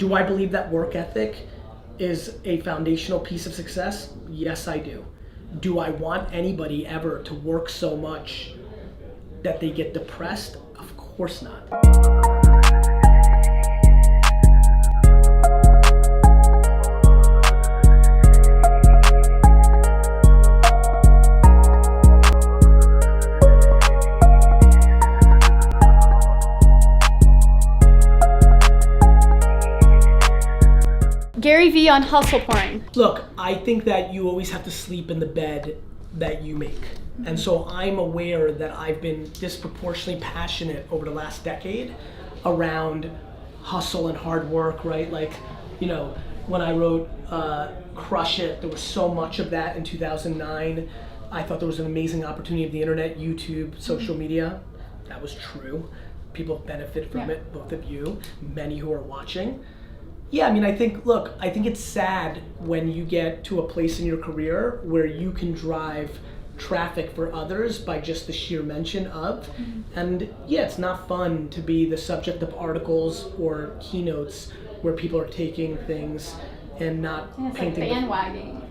Do I believe that work ethic is a foundational piece of success? Yes, I do. Do I want anybody ever to work so much that they get depressed? Of course not. Gary V on hustle porn. Look, I think that you always have to sleep in the bed that you make. And so I'm aware that I've been disproportionately passionate over the last decade around hustle and hard work, right? Like, you know, when I wrote Crush It, there was so much of that in 2009. I thought there was an amazing opportunity of the internet, YouTube, social media. That was true. People benefit from it, both of you, many who are watching. Yeah, I mean, I think it's sad when you get to a place in your career where you can drive traffic for others by just the sheer mention of. And yeah, it's not fun to be the subject of articles or keynotes where people are taking things and not painting. Like bandwagoning.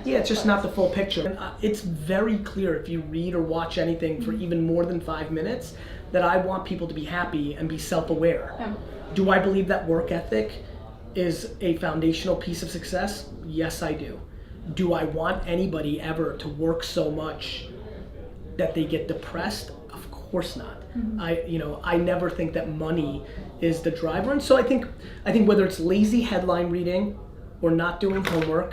It's just not the full picture. And it's very clear if you read or watch anything for even more than 5 minutes that I want people to be happy and be self-aware. Yeah. Do I believe that work ethic is a foundational piece of success? Yes, I do. Do I want anybody ever to work so much that they get depressed? Of course not. I never think that money is the driver. And so I think whether it's lazy headline reading or not doing homework,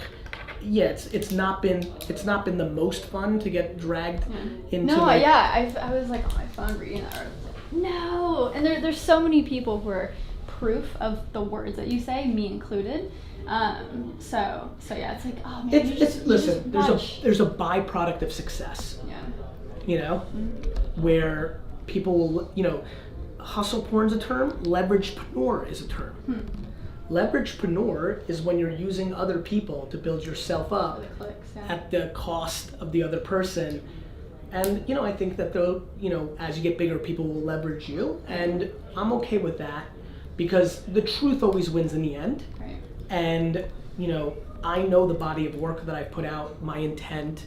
it's not been the most fun to get dragged into. I was like on my phone reading that article. No, and there's so many people who are proof of the words that you say, me included. So yeah, it's like, oh man. There's a byproduct of success. Yeah. You know, where people will, hustle porn's a term, leveragepreneur is a term. Leveragepreneur is when you're using other people to build yourself up at the cost of the other person. And, I think that as you get bigger, people will leverage you. And I'm okay with that because the truth always wins in the end. Right. And, I know the body of work that I've put out, my intent.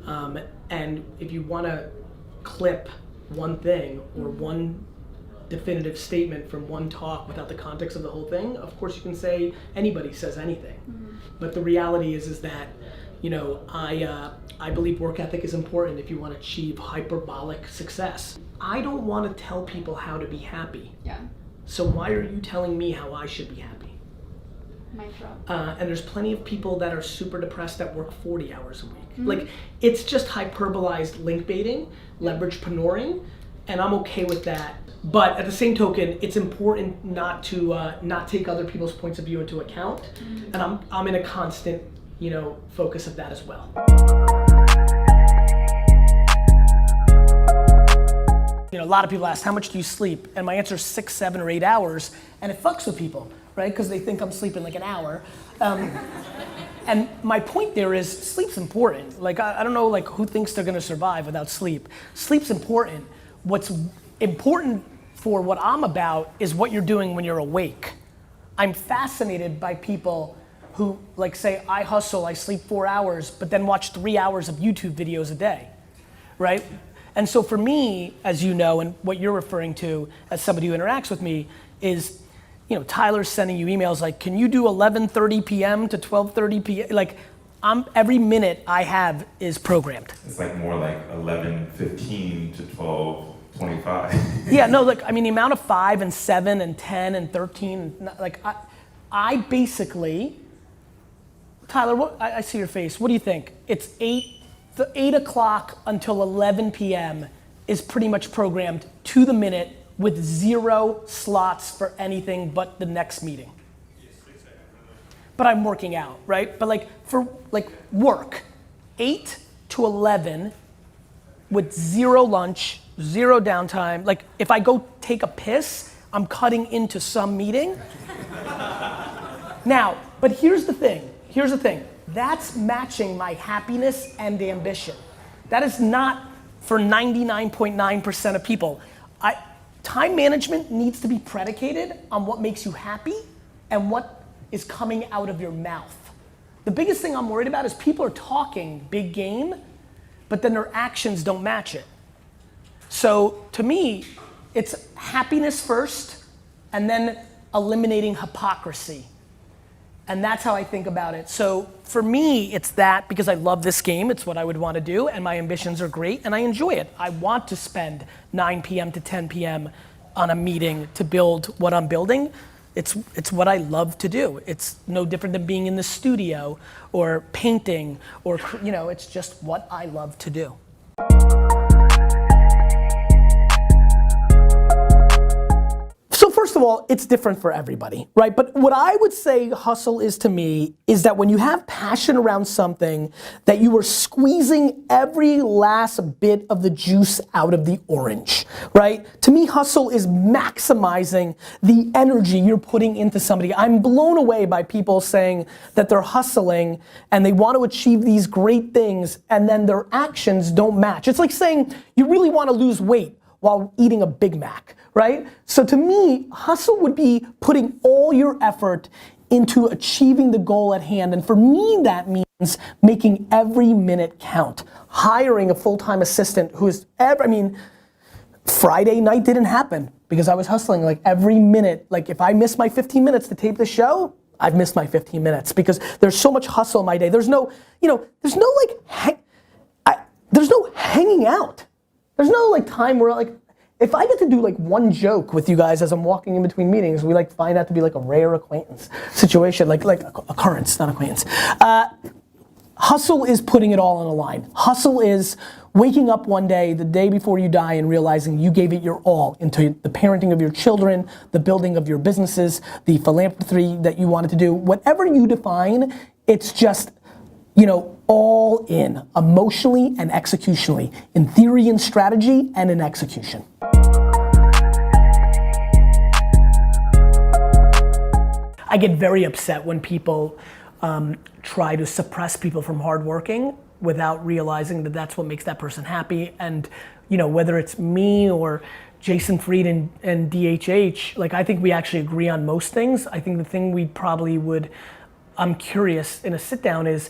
And if you want to clip one thing or one definitive statement from one talk without the context of the whole thing, of course you can say anybody says anything. But the reality is that, I believe work ethic is important if you want to achieve hyperbolic success. I don't want to tell people how to be happy. Yeah. So why are you telling me how I should be happy? Mic drop. And there's plenty of people that are super depressed that work 40 hours a week. Like, it's just hyperbolized link baiting, leveragepreneuring, and I'm okay with that. But at the same token, it's important not to not take other people's points of view into account. And I'm in a constant, focus of that as well. A lot of people ask, how much do you sleep? And my answer is 6, 7, or 8 hours. And it fucks with people, right? Because they think I'm sleeping like an hour. And my point there is sleep's important. Like, I don't know who thinks they're gonna survive without sleep. Sleep's important. What's important for what I'm about is what you're doing when you're awake. I'm fascinated by people who say, I hustle, I sleep 4 hours, but then watch 3 hours of YouTube videos a day, right? And so for me, as you know, and what you're referring to as somebody who interacts with me is, Tyler's sending you emails like, can you do 11:30 p.m. to 12:30 p.m.? Like, every minute I have is programmed. It's more like 11:15 to 12:25. Yeah, no, the amount of 5 and 7 and 10 and 13, I basically, Tyler, I see your face. What do you think? It's 8 o'clock until 11 p.m. is pretty much programmed to the minute with 0 slots for anything but the next meeting. But I'm working out, right? But for work, 8 to 11 with 0 lunch, 0 downtime. If I go take a piss, I'm cutting into some meeting. Now, but here's the thing. That's matching my happiness and ambition. That is not for 99.9% of people. Time management needs to be predicated on what makes you happy and what is coming out of your mouth. The biggest thing I'm worried about is people are talking big game, but then their actions don't match it. So to me, it's happiness first, and then eliminating hypocrisy. And that's how I think about it. So for me, it's that because I love this game, it's what I would want to do, and my ambitions are great, and I enjoy it. I want to spend 9 p.m. to 10 p.m. on a meeting to build what I'm building. It's what I love to do. It's no different than being in the studio or painting or, it's just what I love to do. So first of all, it's different for everybody, right? But what I would say hustle is to me is that when you have passion around something, that you are squeezing every last bit of the juice out of the orange, right? To me, hustle is maximizing the energy you're putting into somebody. I'm blown away by people saying that they're hustling and they want to achieve these great things and then their actions don't match. It's like saying you really want to lose weight while eating a Big Mac, right? So to me, hustle would be putting all your effort into achieving the goal at hand. And for me, that means making every minute count. Hiring a full-time assistant who is, Friday night didn't happen because I was hustling like every minute. Like if I miss my 15 minutes to tape the show, I've missed my 15 minutes because there's so much hustle in my day. There's no hanging out. There's no time where if I get to do one joke with you guys as I'm walking in between meetings, we find that to be a rare acquaintance situation, like occurrence, not acquaintance. Hustle is putting it all on the line. Hustle is waking up one day, the day before you die, and realizing you gave it your all into the parenting of your children, the building of your businesses, the philanthropy that you wanted to do. Whatever you define, it's just all in, emotionally and executionally, in theory and strategy and in execution. I get very upset when people try to suppress people from hard working without realizing that that's what makes that person happy. And whether it's me or Jason Fried and DHH, I think we actually agree on most things. I think the thing we probably would, I'm curious in a sit down is,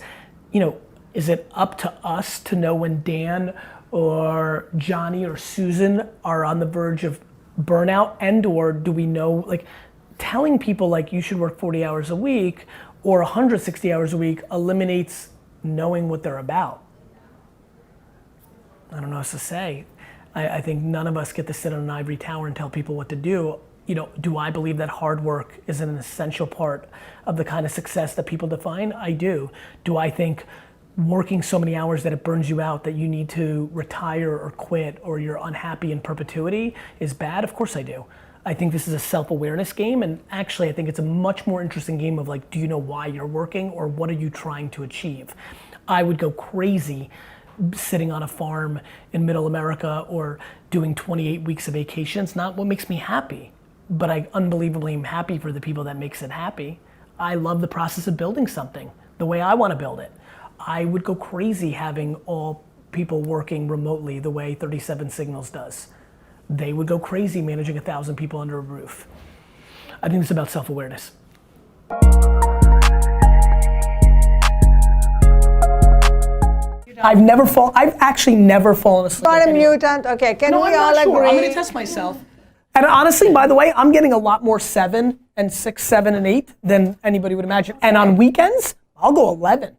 is it up to us to know when Dan or Johnny or Susan are on the verge of burnout, and or do we know, telling people you should work 40 hours a week or 160 hours a week eliminates knowing what they're about. I don't know what to say. I think none of us get to sit on an ivory tower and tell people what to do. Do I believe that hard work is an essential part of the kind of success that people define? I do. Do I think working so many hours that it burns you out that you need to retire or quit or you're unhappy in perpetuity is bad? Of course I do. I think this is a self-awareness game, and actually I think it's a much more interesting game of do you know why you're working or what are you trying to achieve? I would go crazy sitting on a farm in middle America or doing 28 weeks of vacation. It's not what makes me happy, but I unbelievably am happy for the people that makes it happy. I love the process of building something the way I want to build it. I would go crazy having all people working remotely the way 37 Signals does. They would go crazy managing 1,000 people under a roof. I think it's about self-awareness. I've actually never fallen asleep. You're a mutant, okay, can we all agree? I'm gonna test myself. And honestly, by the way, I'm getting a lot more 7 and 6, 7 and 8 than anybody would imagine. And on weekends, I'll go 11.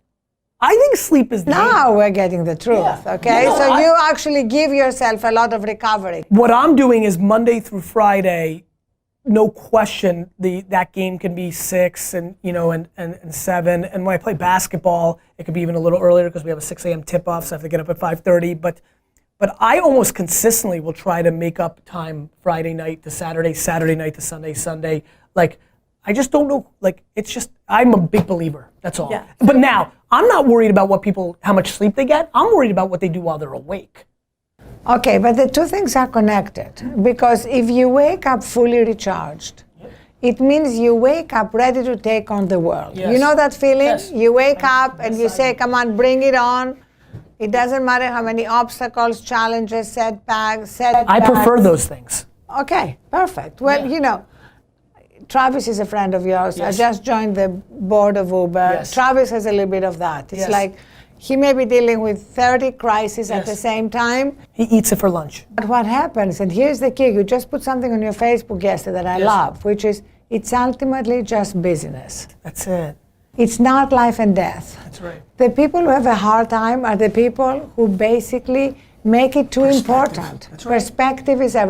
I think sleep is the Now we're getting the truth, okay? You actually give yourself a lot of recovery. What I'm doing is Monday through Friday, no question, that game can be 6 and 7. And when I play basketball, it could be even a little earlier because we have a 6 a.m. tip-off, so I have to get up at 5:30. But I almost consistently will try to make up time Friday night to Saturday, Saturday night to Sunday, Sunday. I just don't know, it's just, I'm a big believer, that's all. Yeah. But now, I'm not worried about how much sleep they get. I'm worried about what they do while they're awake. Okay, but the two things are connected. Because if you wake up fully recharged, it means you wake up ready to take on the world. Yes. You know that feeling? Yes. You wake up and you say, come on, bring it on. It doesn't matter how many obstacles, challenges, setbacks. I prefer those things. Okay, perfect. Well, Travis is a friend of yours. Yes. I just joined the board of Uber. Yes. Travis has a little bit of that. It's Yes. like he may be dealing with 30 crises at Yes. the same time. He eats it for lunch. But what happens, and here's the key, you just put something on your Facebook yesterday that I Yes. love, which is it's ultimately just business. That's it. It's not life and death. That's right. The people who have a hard time are the people who basically make it too important. That's right. Perspective is everything.